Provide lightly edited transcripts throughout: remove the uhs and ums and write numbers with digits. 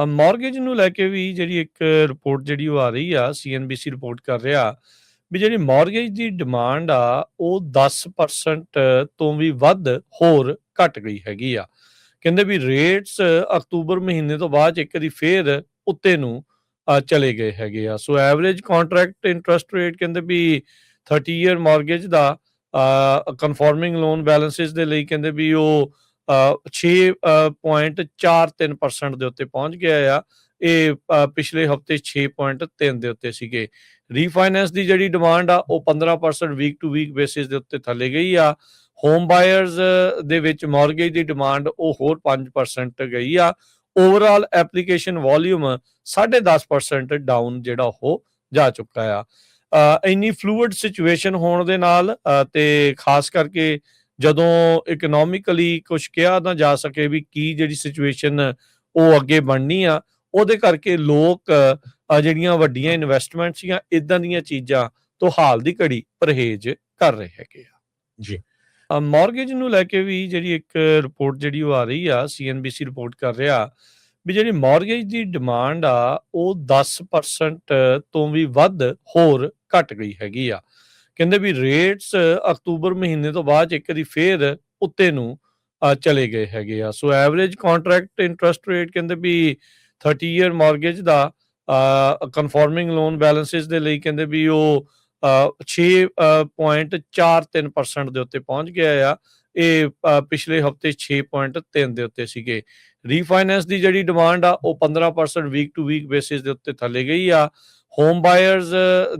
Mortgage ਨੂੰ ਲੈ ਕੇ ਵੀ ਜਿਹੜੀ ਇੱਕ ਰਿਪੋਰਟ ਜਿਹੜੀ ਉਹ ਆ ਰਹੀ ਆ, ਸੀਐਨਬੀਸੀ ਰਿਪੋਰਟ ਕਰ ਰਿਹਾ ਵੀ ਜਿਹੜੀ ਮੌਰਗੇਜ ਦੀ ਡਿਮਾਂਡ ਆ ਉਹ 10% ਤੋਂ ਵੀ ਵੱਧ ਹੋਰ ਘਟ ਗਈ ਹੈਗੀ ਆ। ਕਹਿੰਦੇ ਵੀ ਰੇਟਸ ਅਕਤੂਬਰ ਮਹੀਨੇ ਤੋਂ ਬਾਅਦ ਇੱਕ ਵਾਰੀ ਫੇਰ ਉੱਤੇ ਨੂੰ ਚਲੇ ਗਏ ਹੈਗੇ ਆ। ਸੋ ਐਵਰੇਜ ਕੰਟਰੈਕਟ ਇੰਟਰਸਟ ਰੇਟ ਕਹਿੰਦੇ ਵੀ 30 ਈਅਰ ਮੌਰਗੇਜ ਦਾ ਕਨਫਰਮਿੰਗ ਲੋਨ ਬੈਲੈਂਸਿਸ ਦੇ ਲਈ ਕਹਿੰਦੇ ਵੀ ਉਹ 6.43% ਦੇ ਉੱਤੇ ਪਹੁੰਚ ਗਿਆ ਆ। ਇਹ ਪਿਛਲੇ ਹਫਤੇ 6.3 ਦੇ ਉੱਤੇ ਸੀਗੇ। ਰੀਫਾਈਨੈਂਸ ਦੀ ਜਿਹੜੀ ਡਿਮਾਂਡ ਆ ਉਹ 15% ਵੀਕ ਟੂ ਵੀਕ ਬੇਸਿਸ ਦੇ ਉੱਤੇ ਥੱਲੇ ਗਈ ਆ। ਹੋਮ ਬਾਇਰਸ ਦੇ ਵਿੱਚ ਮੌਰਗੇਜ ਦੀ ਡਿਮਾਂਡ ਉਹ ਹੋਰ 5% ਗਈ ਆ। ਓਵਰਆਲ ਐਪਲੀਕੇਸ਼ਨ ਵੋਲਿਊਮ 10.5% ਡਾਊਨ ਜਿਹੜਾ ਉਹ ਜਾ ਚੁੱਕਾ ਆ। ਇੰਨੀ ਫਲੂਇਡ ਸਿਚੁਏਸ਼ਨ ਹੋਣ ਦੇ ਨਾਲ ਤੇ ਖਾਸ ਕਰਕੇ ਜਦੋਂ ਇਕਨੋਮਿਕਲੀ ਕੁਝ ਕਿਹਾ ਨਾ ਜਾ ਸਕੇ ਵੀ ਕੀ ਜਿਹੜੀ ਸਿਚੁਏਸ਼ਨ ਉਹ ਅੱਗੇ ਬਣਨੀ ਆ, ਉਹਦੇ ਕਰਕੇ ਲੋਕ ਜਿਹੜੀਆਂ ਵੱਡੀਆਂ ਇਨਵੈਸਟਮੈਂਟਸ ਜਾਂ ਇਦਾਂ ਦੀਆਂ ਚੀਜ਼ਾਂ ਤੋਂ ਹਾਲ ਦੀ ਘੜੀ ਪਰਹੇਜ਼ ਕਰ ਰਹੇ ਹੈਗੇ ਆ ਜੀ। ਮੌਰਗੇਜ ਨੂੰ ਲੈ ਕੇ ਵੀ ਜਿਹੜੀ ਇੱਕ ਰਿਪੋਰਟ ਜਿਹੜੀ ਉਹ ਆ ਰਹੀ ਆ, ਸੀਐਨਬੀਸੀ ਰਿਪੋਰਟ ਕਰ ਰਿਹਾ ਵੀ ਜਿਹੜੀ ਮੌਰਗੇਜ ਦੀ ਡਿਮਾਂਡ ਆ ਉਹ 10% ਤੋਂ ਵੀ ਵੱਧ ਹੋਰ ਘਟ ਗਈ ਹੈਗੀ ਆ। ਕਹਿੰਦੇ ਵੀ ਰੇਟਸ ਅਕਤੂਬਰ ਮਹੀਨੇ ਤੋਂ ਬਾਅਦ ਇੱਕ ਵਾਰੀ ਫੇਰ ਉੱਤੇ ਨੂੰ ਚਲੇ ਗਏ ਹੈਗੇ ਆ। ਸੋ ਐਵਰੇਜ ਕੰਟਰੈਕਟ ਇੰਟਰਸਟ ਰੇਟ ਕਹਿੰਦੇ ਵੀ 30 ਈਅਰ ਮੌਰਗੇਜ ਦਾ ਕਨਫਰਮਿੰਗ ਲੋਨ ਬੈਲੈਂਸਿਸ ਦੇ ਲਈ ਕਹਿੰਦੇ ਵੀ ਉਹ 6.43% ਦੇ ਉੱਤੇ ਪਹੁੰਚ ਗਿਆ ਆ। ਇਹ ਪਿਛਲੇ ਹਫਤੇ 6.3 ਦੇ ਉੱਤੇ ਸੀਗੇ। ਰੀਫਾਈਨੈਂਸ ਦੀ ਜਿਹੜੀ ਡਿਮਾਂਡ ਆ ਉਹ 15% ਵੀਕ ਟੂ ਵੀਕ ਬੇਸਿਸ ਦੇ ਉੱਤੇ ਥੱਲੇ ਗਈ ਆ। ਹੋਮ ਬਾਇਰਸ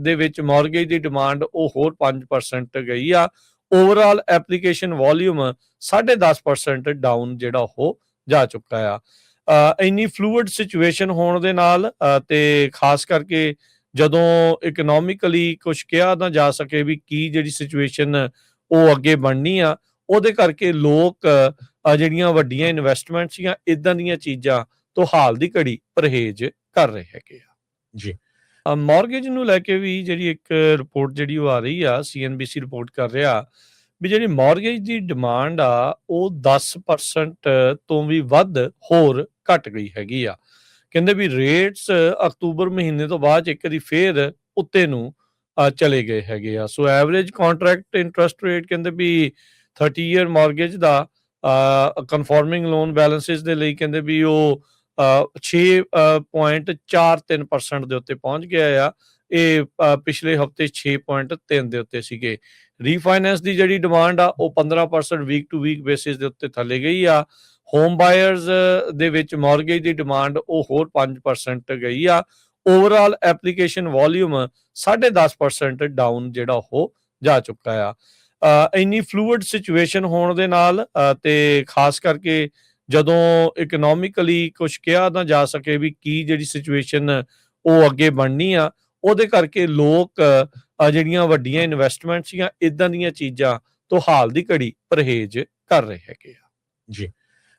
ਦੇ ਵਿੱਚ ਮੌਰਗੇਜ ਦੀ ਡਿਮਾਂਡ ਉਹ ਹੋਰ 5% ਗਈ ਆ। ਓਵਰਆਲ ਐਪਲੀਕੇਸ਼ਨ ਵੋਲਿਊਮ 10.5% ਡਾਊਨ ਜਿਹੜਾ ਉਹ ਜਾ ਚੁੱਕਾ ਆ। ਇੰਨੀ ਫਲੂਇਡ ਸਿਚੁਏਸ਼ਨ ਹੋਣ ਦੇ ਨਾਲ ਤੇ ਖਾਸ ਕਰਕੇ ਜਦੋਂ ਇਕਨੋਮਿਕਲੀ ਕੁਝ ਕਿਹਾ ਨਾ ਜਾ ਸਕੇ ਵੀ ਕੀ ਜਿਹੜੀ ਸਿਚੁਏਸ਼ਨ ਉਹ ਅੱਗੇ ਬਣਨੀ ਆ, ਉਹਦੇ ਕਰਕੇ ਲੋਕ ਜਿਹੜੀਆਂ ਵੱਡੀਆਂ ਇਨਵੈਸਟਮੈਂਟਸ ਜਾਂ ਇਦਾਂ ਦੀਆਂ ਚੀਜ਼ਾਂ ਤੋਂ ਹਾਲ ਦੀ ਘੜੀ ਪਰਹੇਜ਼ ਕਰ ਰਹੇ ਹੈਗੇ ਆ ਜੀ। ਮੌਰਗੇਜ ਨੂੰ ਲੈ ਕੇ ਵੀ ਜਿਹੜੀ ਇੱਕ ਰਿਪੋਰਟ ਜਿਹੜੀ ਉਹ ਆ ਰਹੀ ਆ, ਸੀਐਨਬੀਸੀ ਰਿਪੋਰਟ ਕਰ ਰਿਹਾ ਵੀ ਜਿਹੜੀ ਮੌਰਗੇਜ ਦੀ ਡਿਮਾਂਡ ਆ ਉਹ 10% ਤੋਂ ਵੀ ਵੱਧ ਹੋਰ ਘਟ ਗਈ ਹੈਗੀ ਆ। ਕਹਿੰਦੇ ਵੀ ਰੇਟਸ ਅਕਤੂਬਰ ਮਹੀਨੇ ਤੋਂ ਬਾਅਦ ਇੱਕ ਵਾਰੀ ਫੇਰ ਉੱਤੇ ਨੂੰ ਚਲੇ ਗਏ ਹੈਗੇ ਆ। ਸੋ ਐਵਰੇਜ ਕੰਟਰੈਕਟ ਇੰਟਰਸਟ ਰੇਟ ਕਹਿੰਦੇ ਵੀ 30 ਈਅਰ ਮੌਰਗੇਜ ਦਾ ਕਨਫਰਮਿੰਗ ਲੋਨ ਬੈਲੈਂਸਿਸ ਦੇ ਲਈ ਕਹਿੰਦੇ ਵੀ ਉਹ 6.43% ਦੇ ਉੱਤੇ ਪਹੁੰਚ ਗਿਆ ਆ। ਇਹ ਪਿਛਲੇ ਹਫਤੇ 6.3 ਦੇ ਉੱਤੇ ਸੀਗੇ। ਰੀਫਾਈਨੈਂਸ ਦੀ ਜਿਹੜੀ ਡਿਮਾਂਡ ਆ ਉਹ 15% ਵੀਕ ਟੂ ਵੀਕ ਬੇਸਿਸ ਦੇ ਉੱਤੇ ਥੱਲੇ ਗਈ ਆ। ਹੋਮ ਬਾਇਰਸ ਦੇ ਵਿੱਚ ਮੌਰਗੇਜ ਦੀ ਡਿਮਾਂਡ ਉਹ ਹੋਰ 5% ਗਈ ਆ। ਓਵਰਆਲ ਐਪਲੀਕੇਸ਼ਨ ਵੋਲਿਊਮ 10.5% ਡਾਊਨ ਜਿਹੜਾ ਉਹ ਜਾ ਚੁੱਕਾ ਆ। ਇੰਨੀ ਫਲੂਇਡ ਸਿਚੁਏਸ਼ਨ ਹੋਣ ਦੇ ਨਾਲ ਤੇ ਖਾਸ ਕਰਕੇ ਜਦੋਂ ਇਕਨੋਮਿਕਲੀ ਕੁਝ ਕਿਹਾ ਨਾ ਜਾ ਸਕੇ ਵੀ ਕੀ ਜਿਹੜੀ ਸਿਚੁਏਸ਼ਨ ਉਹ ਅੱਗੇ ਬਣਨੀ ਆ, ਉਹਦੇ ਕਰਕੇ ਲੋਕ ਜਿਹੜੀਆਂ ਵੱਡੀਆਂ ਇਨਵੈਸਟਮੈਂਟਸ ਜਾਂ ਇਦਾਂ ਦੀਆਂ ਚੀਜ਼ਾਂ ਤੋਂ ਹਾਲ ਦੀ ਘੜੀ ਪਰਹੇਜ਼ ਕਰ ਰਹੇ ਹੈਗੇ ਆ ਜੀ।